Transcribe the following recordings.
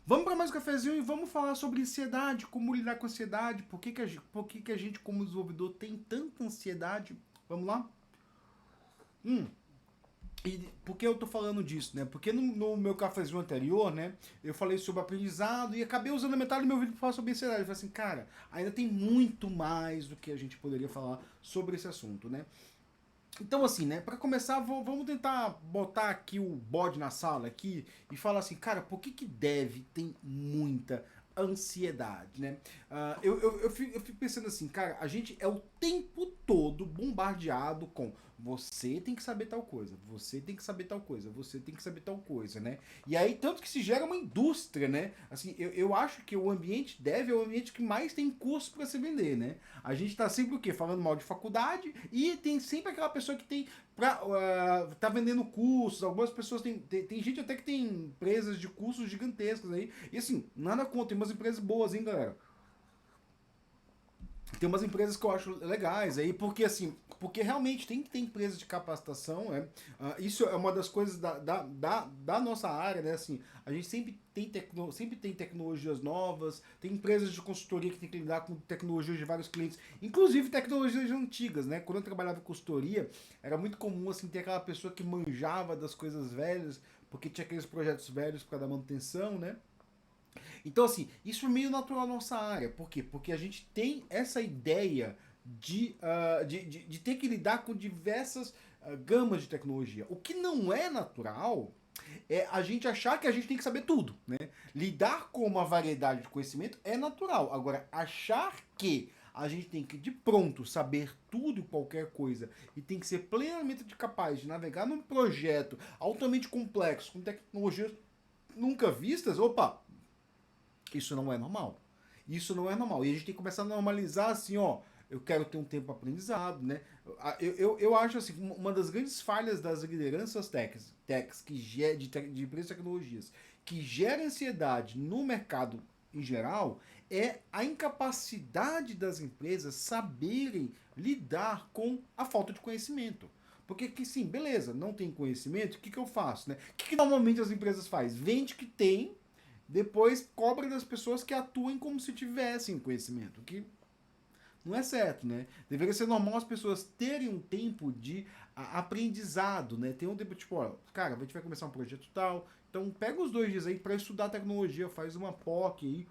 Vamos para mais um cafezinho e vamos falar sobre ansiedade, como lidar com ansiedade, por que que a gente como desenvolvedor tem tanta ansiedade. Vamos lá? Hum, e por que eu tô falando disso, né? Porque no meu cafezinho anterior, né, eu falei sobre aprendizado e acabei usando a metade do meu vídeo para falar sobre ansiedade. Eu falei assim, cara, ainda tem muito mais do que a gente poderia falar sobre esse assunto, né? Então, assim, né, para começar, vamos tentar botar aqui o bode na sala aqui e falar assim, cara, por que que deve tem muita ansiedade, né? Eu fico pensando assim, cara, a gente é o tempo todo bombardeado com você tem que saber tal coisa, você tem que saber tal coisa, você tem que saber tal coisa, né? E aí, tanto que se gera uma indústria, né? Assim, eu acho que o ambiente dev é o ambiente que mais tem curso para se vender, né? A gente tá sempre o quê? Falando mal de faculdade e tem sempre aquela pessoa que tem tá vendendo cursos, algumas pessoas tem gente até que tem empresas de cursos gigantescas aí. E assim, nada contra, tem umas empresas boas, hein, galera? Tem umas empresas que eu acho legais aí, porque assim, porque realmente tem que ter empresas de capacitação, isso é uma das coisas da nossa área, né? Assim, a gente sempre tem tecnologias novas, tem empresas de consultoria que tem que lidar com tecnologias de vários clientes, inclusive tecnologias antigas, né? Quando eu trabalhava em consultoria, era muito comum assim ter aquela pessoa que manjava das coisas velhas, porque tinha aqueles projetos velhos para dar manutenção, né? Então, assim, isso é meio natural na nossa área. Por quê? Porque a gente tem essa ideia de ter que lidar com diversas gamas de tecnologia. O que não é natural é a gente achar que a gente tem que saber tudo, né? Lidar com uma variedade de conhecimento é natural. Agora, achar que a gente tem que, de pronto, saber tudo e qualquer coisa e tem que ser plenamente capaz de navegar num projeto altamente complexo, com tecnologias nunca vistas, opa, isso não é normal. Isso não é normal. E a gente tem que começar a normalizar assim, ó. Eu quero ter um tempo aprendizado, né? Eu acho assim, uma das grandes falhas das lideranças techs de empresas de tecnologias que gera ansiedade no mercado em geral é a incapacidade das empresas saberem lidar com a falta de conhecimento. Porque que sim, beleza, não tem conhecimento, o que, que eu faço, né? O que, que normalmente as empresas fazem? Vende que tem, depois cobra das pessoas que atuem como se tivessem conhecimento, que não é certo, né? Deveria ser normal as pessoas terem um tempo de aprendizado, né? Tem um tempo tipo, ó, cara, a gente vai começar um projeto tal, então pega os 2 dias aí para estudar tecnologia, faz uma POC aí,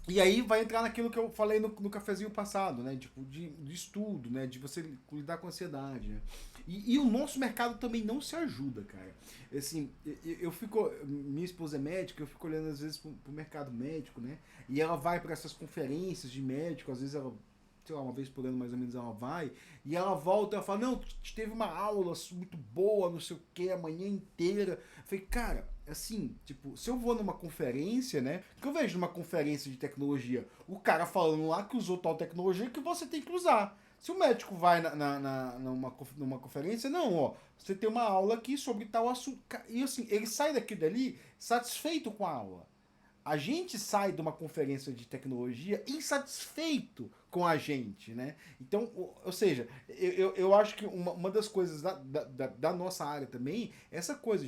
e aí vai entrar naquilo que eu falei no cafezinho passado, né? Tipo, de estudo, né? De você lidar com ansiedade, né? E o nosso mercado também não se ajuda, cara. Assim, eu fico. Minha esposa é médica, eu fico olhando às vezes pro mercado médico, né? E ela vai para essas conferências de médico, às vezes ela sei lá, uma vez por ano mais ou menos ela vai, e ela volta e ela fala, não, teve uma aula muito boa, não sei o que, a manhã inteira. Eu falei, cara, assim, tipo, se eu vou numa conferência, né, que eu vejo numa conferência de tecnologia, o cara falando lá que usou tal tecnologia que você tem que usar. Se o médico vai numa conferência, não, ó, você tem uma aula aqui sobre tal assunto. E assim, ele sai daqui dali satisfeito com a aula. A gente sai de uma conferência de tecnologia insatisfeito com a gente, né? Então, ou seja, eu acho que uma das coisas da nossa área também é essa coisa,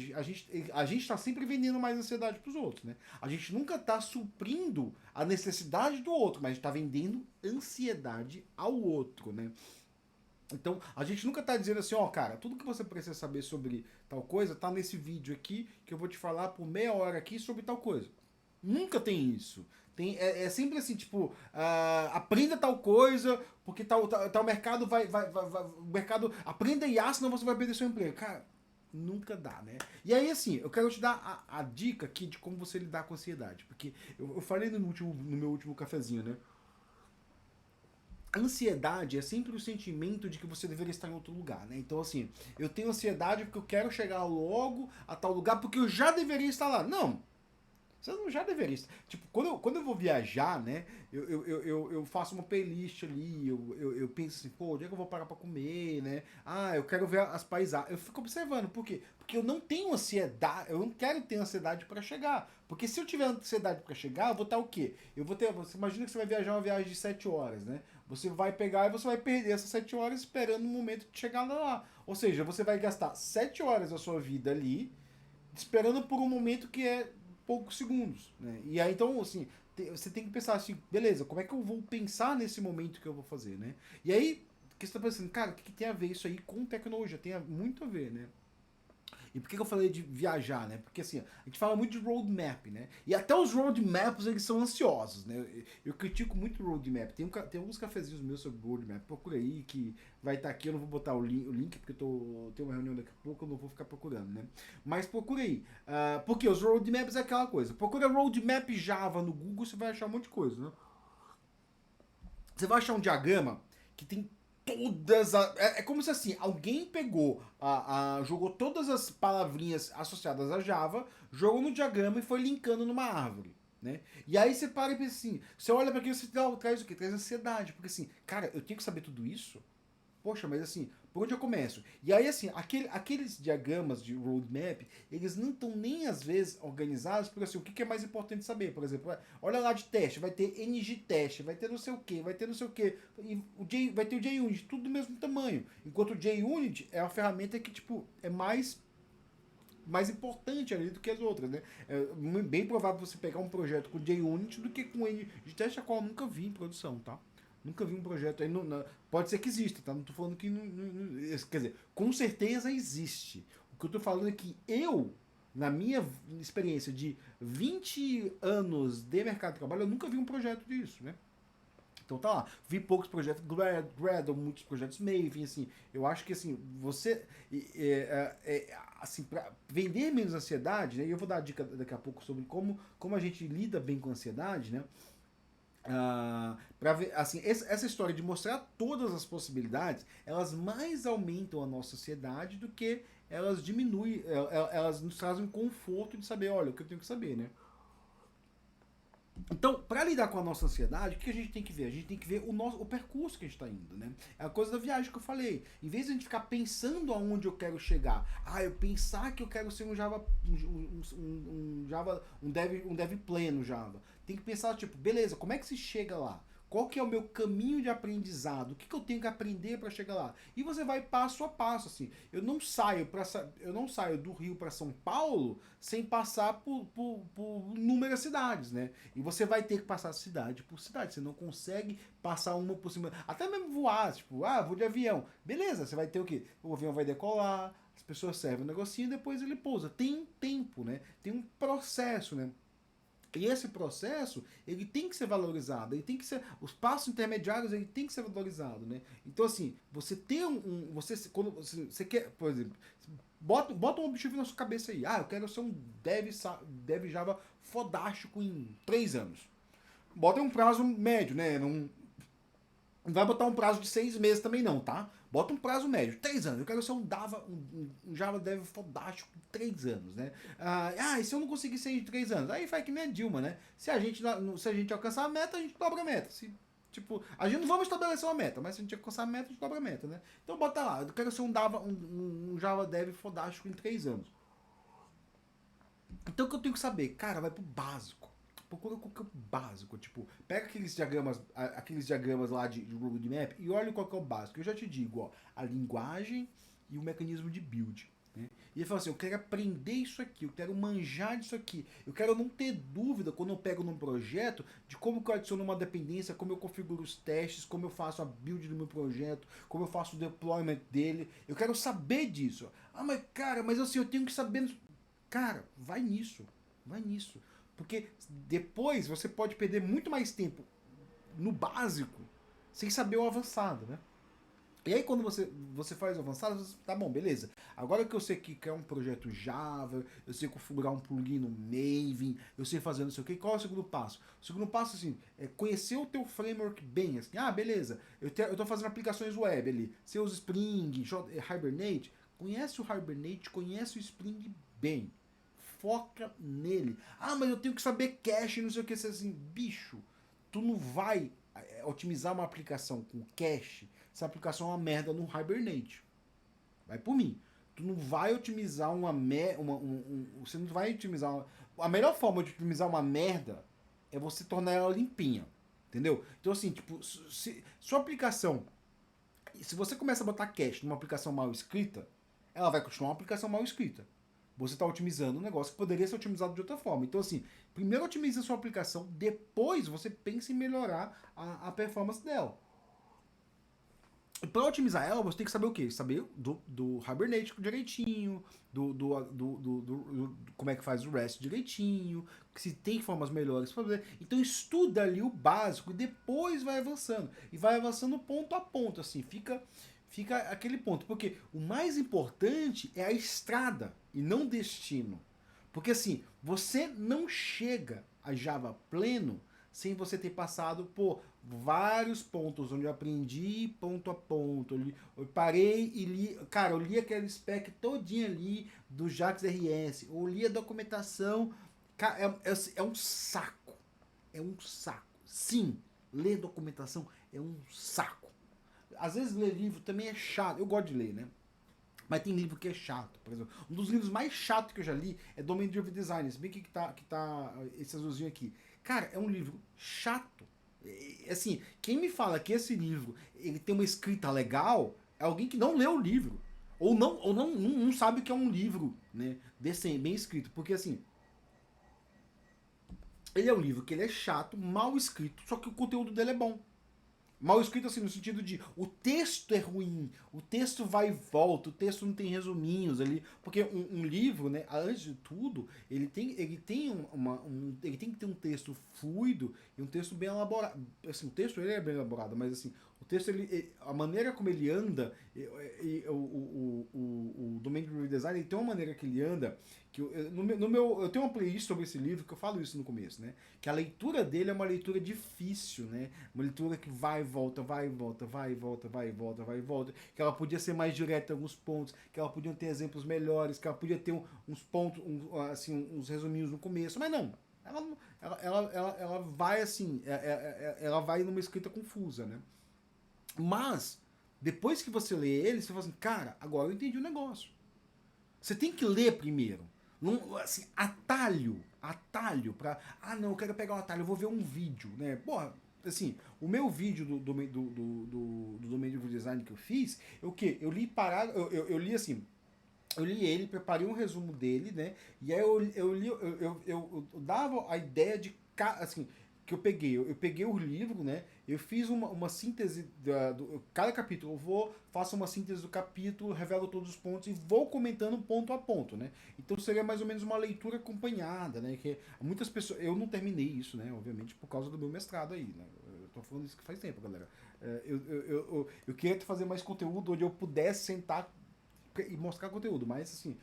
a gente está sempre vendendo mais ansiedade para os outros, né? A gente nunca está suprindo a necessidade do outro, mas a gente está vendendo ansiedade ao outro, né? Então, a gente nunca tá dizendo assim, ó, cara, tudo que você precisa saber sobre tal coisa tá nesse vídeo aqui, que eu vou te falar por meia hora aqui sobre tal coisa. Nunca tem isso. É sempre assim, tipo, aprenda tal coisa, porque tal mercado o mercado, aprenda IA, senão você vai perder seu emprego. Cara, nunca dá, né? E aí, assim, eu quero te dar a dica aqui de como você lidar com a ansiedade, porque eu falei no meu último cafezinho, né? Ansiedade é sempre o sentimento de que você deveria estar em outro lugar, né? Então, assim, eu tenho ansiedade porque eu quero chegar logo a tal lugar porque eu já deveria estar lá. Não, você não já deveria estar. Tipo, quando eu vou viajar, né? Eu faço uma playlist ali, eu penso assim, pô, onde é que eu vou parar pra comer, né? Ah, eu quero ver as paisagens. Eu fico observando, por quê? Porque eu não tenho ansiedade, eu não quero ter ansiedade pra chegar. Porque se eu tiver ansiedade pra chegar, eu vou estar o quê? Eu vou ter. Você imagina que você vai viajar uma viagem de 7 horas, né? Você vai pegar e você vai perder essas 7 horas esperando o momento de chegar lá. Ou seja, você vai gastar 7 horas da sua vida ali, esperando por um momento que é poucos segundos, né? E aí, então, assim, você tem que pensar assim, beleza, como é que eu vou pensar nesse momento que eu vou fazer, né? E aí, que você tá pensando, cara, o que tem a ver isso aí com tecnologia? Tem muito a ver, né? E por que eu falei de viajar, né? Porque assim, a gente fala muito de roadmap, né? E até os roadmaps, eles são ansiosos, né? Eu critico muito o roadmap. Tem alguns cafezinhos meus sobre roadmap. Procura aí, que vai estar aqui. Eu não vou botar o link porque tenho uma reunião daqui a pouco, eu não vou ficar procurando, né? Mas procura aí. Porque os roadmaps é aquela coisa. Procura roadmap Java no Google, você vai achar um monte de coisa, né? Você vai achar um diagrama que tem todas as. É como se assim, alguém pegou, jogou todas as palavrinhas associadas a Java, jogou no diagrama e foi linkando numa árvore. Né? E aí você para e pensa assim, você olha para aquilo e você traz o quê? Traz ansiedade, porque assim, cara, eu tenho que saber tudo isso? Poxa, mas assim, por onde eu começo? E aí, assim, aqueles diagramas de roadmap, eles não estão nem às vezes organizados, porque assim, o que é mais importante saber? Por exemplo, olha lá de teste, vai ter NG teste, vai ter não sei o que, vai ter não sei o que, e vai ter o JUnit, tudo do mesmo tamanho. Enquanto o JUnit é uma ferramenta que, tipo, é mais importante ali do que as outras, né? É bem provável você pegar um projeto com JUnit do que com NG teste, a qual eu nunca vi em produção, tá? Nunca vi um projeto aí. Pode ser que exista, tá? Não tô falando que. Quer dizer, com certeza existe. O que eu tô falando é que na minha experiência de 20 anos de mercado de trabalho, eu nunca vi um projeto disso, né? Então tá lá. Vi poucos projetos Gradle, muitos projetos Maven, assim. Eu acho que assim, você. Assim, para vender menos ansiedade, né? E eu vou dar a dica daqui a pouco sobre como a gente lida bem com a ansiedade, né? Para ver, assim, essa história de mostrar todas as possibilidades, elas mais aumentam a nossa ansiedade do que elas diminuem, elas nos trazem conforto de saber, olha, o que eu tenho que saber, né? Então, para lidar com a nossa ansiedade, o que a gente tem que ver? A gente tem que ver o percurso que a gente está indo, né? É a coisa da viagem que eu falei. Em vez de a gente ficar pensando aonde eu quero chegar, eu pensar que eu quero ser um Java, Java, um dev pleno Java. Tem que pensar, tipo, beleza, como é que se chega lá? Qual que é o meu caminho de aprendizado? O que eu tenho que aprender para chegar lá? E você vai passo a passo, assim. Eu não saio do Rio para São Paulo sem passar por inúmeras cidades, né? E você vai ter que passar cidade por cidade. Você não consegue passar uma por cima. Até mesmo voar, tipo, vou de avião. Beleza, você vai ter o quê? O avião vai decolar, as pessoas servem um negocinho e depois ele pousa. Tem um tempo, né? Tem um processo, né? E esse processo, ele tem que ser valorizado, ele tem que ser, os passos intermediários, ele tem que ser valorizado, né? Então, assim, você ter quando você quer, por exemplo, bota um objetivo na sua cabeça aí, eu quero ser um dev Java fodástico em 3 anos. Bota um prazo médio, né? Não vai botar um prazo de 6 meses também não, tá? Bota um prazo médio, 3 anos. Eu quero ser um Java Dev fodástico em 3 anos, né? E se eu não conseguir ser em 3 anos? Aí faz que nem a Dilma, né? Se a gente alcançar a meta, a gente dobra a meta. Tipo, a gente não vamos estabelecer uma meta, mas se a gente alcançar a meta, a gente dobra a meta, né? Então bota lá, eu quero ser um Java Dev fodástico em 3 anos. Então o que eu tenho que saber? Cara, vai pro básico. Procura qual que é o básico. Tipo, pega aqueles diagramas lá de roadmap e olha qual que é o básico. Eu já te digo, ó, a linguagem e o mecanismo de build. Né? E ele fala assim, eu quero aprender isso aqui, eu quero manjar disso aqui, eu quero não ter dúvida quando eu pego num projeto de como que eu adiciono uma dependência, como eu configuro os testes, como eu faço a build do meu projeto, como eu faço o deployment dele. Eu quero saber disso. Mas cara, mas assim, eu tenho que saber. Cara, vai nisso. Vai nisso. Porque depois você pode perder muito mais tempo no básico sem saber o avançado, né? E aí quando você faz o avançado, você, tá bom, beleza. Agora que eu sei que é um projeto Java, eu sei configurar um plugin no Maven, eu sei fazer não sei o que, qual é o segundo passo? O segundo passo, assim, é conhecer o teu framework bem. Assim, beleza, eu tô fazendo aplicações web ali. Você usa Spring, Hibernate, conhece o Hibernate, conhece o Spring bem. Foca nele. Mas eu tenho que saber cache, não sei o que. Você assim, bicho, tu não vai otimizar uma aplicação com cache se a aplicação é uma merda no Hibernate. Vai por mim. Tu não vai otimizar você não vai otimizar a melhor forma de otimizar uma merda é você tornar ela limpinha. Entendeu? Então assim, tipo, se sua aplicação, se você começa a botar cache numa aplicação mal escrita, ela vai continuar uma aplicação mal escrita. você está otimizando um negócio que poderia ser otimizado de outra forma. Então, assim, primeiro otimize a sua aplicação, depois você pensa em melhorar a performance dela. Para otimizar ela, você tem que saber o quê? Saber do Hibernate direitinho, como é que faz o REST direitinho, se tem formas melhores para fazer. Então estuda ali o básico e depois vai avançando. E vai avançando ponto a ponto, assim, fica aquele ponto. Porque o mais importante é a estrada e não destino. Porque assim, você não chega a Java pleno sem você ter passado por vários pontos onde eu aprendi ponto a ponto. Eu parei e li, cara, eu li aquele spec todinho ali do JAX RS, eu li a documentação, cara, é um saco. É um saco. Sim, ler documentação é um saco. Às vezes ler livro também é chato. Eu gosto de ler, né? Mas tem livro que é chato, por exemplo. Um dos livros mais chatos que eu já li é Domain Driven Design. Se bem que tá esse azulzinho aqui. Cara, é um livro chato. Assim, quem me fala que esse livro ele tem uma escrita legal é alguém que não leu o livro. Ou não sabe que é um livro, né? Decente, bem escrito. Porque assim, ele é um livro que ele é chato, mal escrito, só que o conteúdo dele é bom. Mal escrito assim, no sentido de o texto é ruim, o texto vai e volta, o texto não tem resuminhos ali, porque um livro, né, antes de tudo, ele tem que ter um texto fluido e um texto bem elaborado. Assim, o texto ele é bem elaborado, mas assim, o texto, a maneira como ele anda, o Domain Driven Design, ele tem uma maneira que ele anda, que eu tenho uma playlist sobre esse livro que eu falo isso no começo, né? Que a leitura dele é uma leitura difícil, né? Uma leitura que vai e volta, vai e volta, vai e volta, vai e volta, vai e volta. Que ela podia ser mais direta em alguns pontos, que ela podia ter exemplos melhores, que ela podia ter uns pontos, assim, uns resuminhos no começo, mas não. Ela vai assim, ela vai numa escrita confusa, né? Mas, depois que você lê ele, você fala assim, cara, agora eu entendi o negócio. Você tem que ler primeiro. Não, assim, atalho pra. Ah, não, eu quero pegar um atalho, eu vou ver um vídeo, né? Porra, assim, o meu vídeo do Domain Driven Design que eu fiz, o quê? Eu li parado, eu li assim, eu li ele, preparei um resumo dele, né? E aí eu dava a ideia de, assim, que eu peguei o livro, né? Eu fiz uma síntese do cada capítulo. Faço uma síntese do capítulo, revelo todos os pontos e vou comentando ponto a ponto, né? Então seria mais ou menos uma leitura acompanhada, né? Que muitas pessoas, eu não terminei isso, né? Obviamente por causa do meu mestrado aí, né? Eu tô falando isso que faz tempo, galera. Eu queria fazer mais conteúdo onde eu pudesse sentar e mostrar conteúdo, mas assim,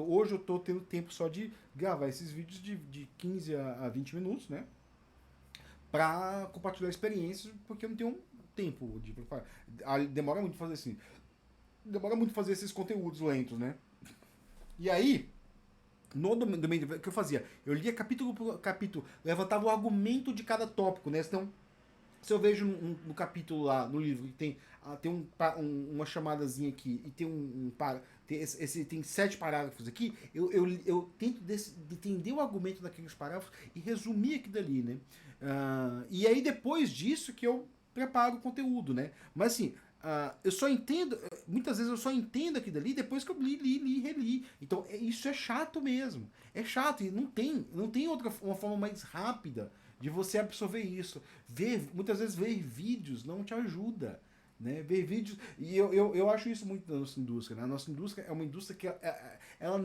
hoje eu tô tendo tempo só de gravar esses vídeos de 15 a 20 minutos, né? Pra compartilhar experiências, porque eu não tenho tempo de preparar. Demora muito fazer assim. Demora muito fazer esses conteúdos lentos, né? E aí, no domain o que eu fazia? Eu lia capítulo por capítulo, levantava o argumento de cada tópico, né? Então, se eu vejo no capítulo lá, no livro, que tem uma chamadazinha aqui e tem tem 7 parágrafos aqui, eu tento entender o argumento daqueles parágrafos e resumir aquilo dali, né? E aí depois disso que eu preparo o conteúdo, né? Mas assim, eu só entendo, muitas vezes eu só entendo aquilo dali depois que eu li, reli. Então isso é chato mesmo. É chato e não tem uma forma mais rápida de você absorver isso. Muitas vezes ver vídeos não te ajuda. Né? Ver vídeos. E eu acho isso muito da nossa indústria. Né? A nossa indústria é uma indústria que ela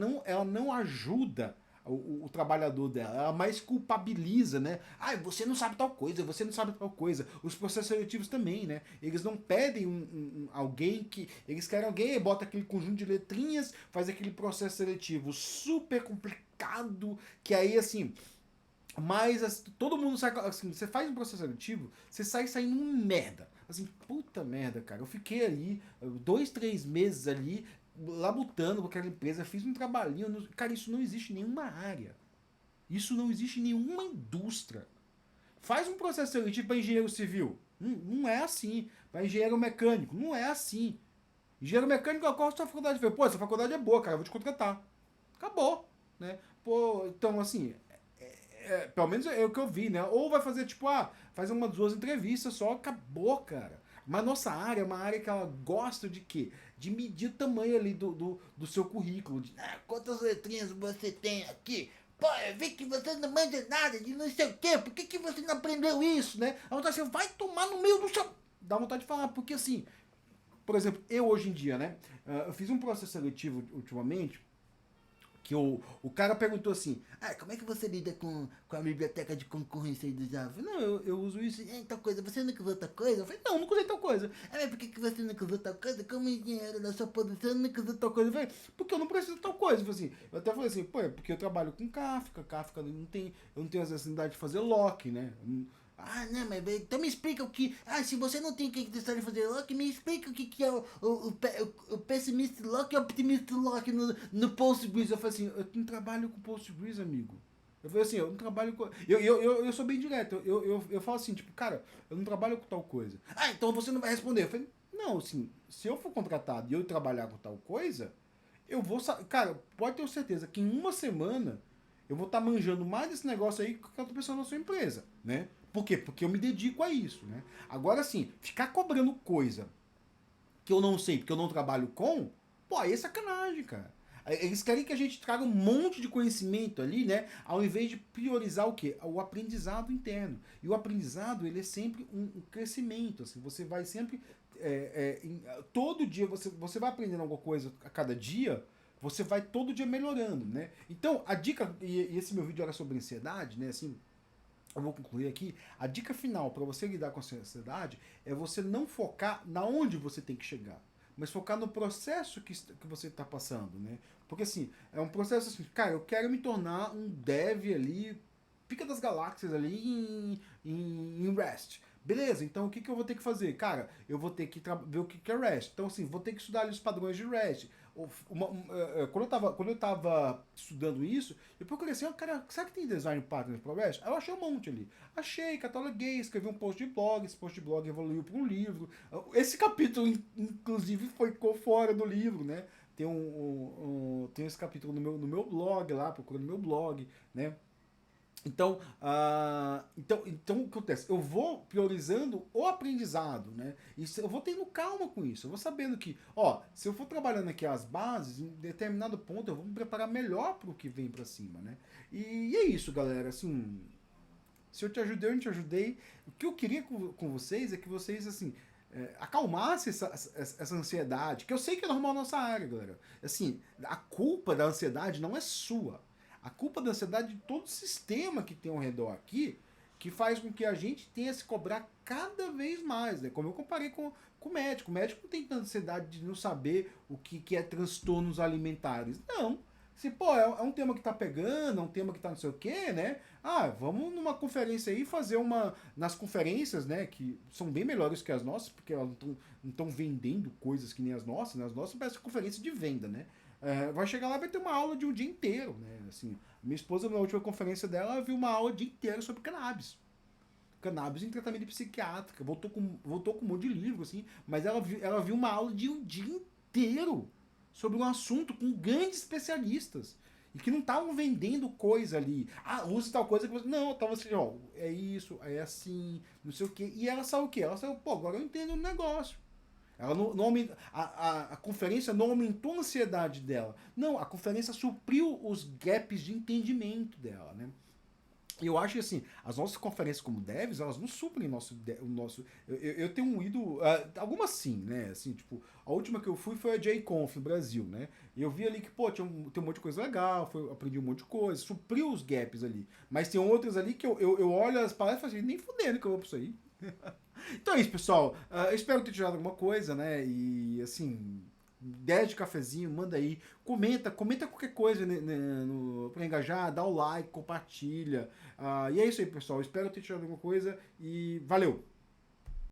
não ajuda o trabalhador dela, ela mais culpabiliza, né? Ah, você não sabe tal coisa, você não sabe tal coisa. Os processos seletivos também, né? Eles não pedem alguém que. Eles querem alguém, bota aquele conjunto de letrinhas, faz aquele processo seletivo super complicado, que aí assim. Mas assim, todo mundo sai. Assim, você faz um processo seletivo, você sai saindo um merda. Assim, puta merda, cara. Eu fiquei ali 2, 3 meses ali, labutando com aquela empresa, fiz um trabalhinho. Cara, isso não existe em nenhuma área. Isso não existe em nenhuma indústria. Faz um processo seletivo para engenheiro civil. Não é assim. Para engenheiro mecânico, não é assim. Engenheiro mecânico, qual a sua faculdade? Pô, essa faculdade é boa, cara, eu vou te contratar. Acabou, né? Pô, então assim, pelo menos é o que eu vi, né? Ou vai fazer, tipo, faz umas 2 entrevistas só, acabou, cara. Mas nossa área é uma área que ela gosta de quê? De medir o tamanho ali do seu currículo. De, quantas letrinhas você tem aqui? Pô, eu vi que você não manja nada de não sei o quê. Por que você não aprendeu isso, né? A vontade assim, vai tomar no meio do seu... Dá vontade de falar, porque assim... Por exemplo, eu hoje em dia, né? Eu fiz um processo seletivo ultimamente que o cara perguntou assim, como é que você lida com a biblioteca de concorrência aí do Java? Não, eu uso isso, tal coisa, você nunca usou tal coisa? Eu falei, não, nunca usei tal coisa. Mas por que você nunca usou tal coisa? Como engenheiro da sua posição, nunca usou tal coisa? Eu falei, porque eu não preciso de tal coisa. Eu até falei assim, pô, é porque eu trabalho com Kafka não tem, eu não tenho a necessidade de fazer lock, né? Não, mas então me explica o que. Se você não tem que de fazer lock, me explica o que é o pessimist lock e o optimist lock no Postgres. Eu falei assim, eu não trabalho com Postgres, amigo. Eu falei assim, eu não trabalho com. Eu sou bem direto. Eu falo assim, tipo, cara, eu não trabalho com tal coisa. Então você não vai responder. Eu falei, não, assim, se eu for contratado e eu trabalhar com tal coisa, eu vou. Cara, pode ter certeza que em uma semana eu vou estar manjando mais desse negócio aí que outra pessoa na sua empresa, né? Por quê? Porque eu me dedico a isso, né? Agora, assim, ficar cobrando coisa que eu não sei, porque eu não trabalho com, pô, aí é sacanagem, cara. Eles querem que a gente traga um monte de conhecimento ali, né? Ao invés de priorizar o quê? O aprendizado interno. E o aprendizado, ele é sempre um crescimento, assim. Você vai sempre... todo dia você vai aprendendo alguma coisa a cada dia, você vai todo dia melhorando, né? Então, a dica... E esse meu vídeo era sobre ansiedade, né? Assim, eu vou concluir aqui. A dica final para você lidar com a ansiedade é você não focar na onde você tem que chegar, mas focar no processo que você está passando, né? Porque assim, é um processo assim, cara, eu quero me tornar um dev ali, pica das galáxias ali em Rest. Beleza, então o que eu vou ter que fazer? Cara, eu vou ter que ver o que é REST. Então, assim, vou ter que estudar ali os padrões de REST. Quando eu tava estudando isso, eu procurei assim, cara, será que tem design patterns para REST? Aí eu achei um monte ali. Achei, cataloguei, escrevi um post de blog, esse post de blog evoluiu para um livro. Esse capítulo, inclusive, ficou fora do livro, né? Tem esse capítulo no meu blog lá, procura no meu blog, né? Então, o que acontece? Eu vou priorizando o aprendizado, né? Eu vou tendo calma com isso. Eu vou sabendo que, se eu for trabalhando aqui as bases, em determinado ponto eu vou me preparar melhor para o que vem para cima, né? E é isso, galera. Assim, se eu te ajudei, eu não te ajudei. O que eu queria com vocês é que vocês, assim, acalmassem essa ansiedade, que eu sei que é normal na nossa área, galera. Assim, a culpa da ansiedade não é sua. A culpa da ansiedade de todo o sistema que tem ao redor aqui, que faz com que a gente tenha que se cobrar cada vez mais, né? Como eu comparei com o médico. O médico não tem tanta ansiedade de não saber o que é transtornos alimentares. Não. Se, é um tema que tá pegando, é um tema que tá não sei o quê, né? Vamos numa conferência aí fazer uma... Nas conferências, né, que são bem melhores que as nossas, porque elas não estão vendendo coisas que nem as nossas, né? As nossas parecem conferência de venda, né? Vai chegar lá e vai ter uma aula de um dia inteiro, né? Assim, minha esposa, na última conferência dela, viu uma aula o dia inteiro sobre cannabis. Cannabis em tratamento psiquiátrico. Voltou com um monte de livro, assim, mas ela viu uma aula de um dia inteiro sobre um assunto com grandes especialistas. E que não estavam vendendo coisa ali. Use tal coisa que você. Não, tava assim, é isso, é assim, não sei o quê. E ela saiu o quê? Ela saiu, agora eu entendo o negócio. Ela a conferência não aumentou a ansiedade dela. Não, a conferência supriu os gaps de entendimento dela, né? E eu acho que assim, as nossas conferências como devs, elas não suprem o nosso. Eu tenho ido. Algumas sim, né? Assim, tipo, a última que eu fui foi a JConf no Brasil, né? E eu vi ali que, tem um monte de coisa legal, aprendi um monte de coisa, supriu os gaps ali. Mas tem outras ali que eu olho as palestras e falo assim, nem fudendo que eu vou pra isso aí. Então é isso, pessoal. Eu espero ter tirado alguma coisa, né? E assim, ideia de cafezinho, manda aí. Comenta qualquer coisa pra engajar, dá o like, compartilha. E é isso aí, pessoal. Espero ter tirado alguma coisa e valeu!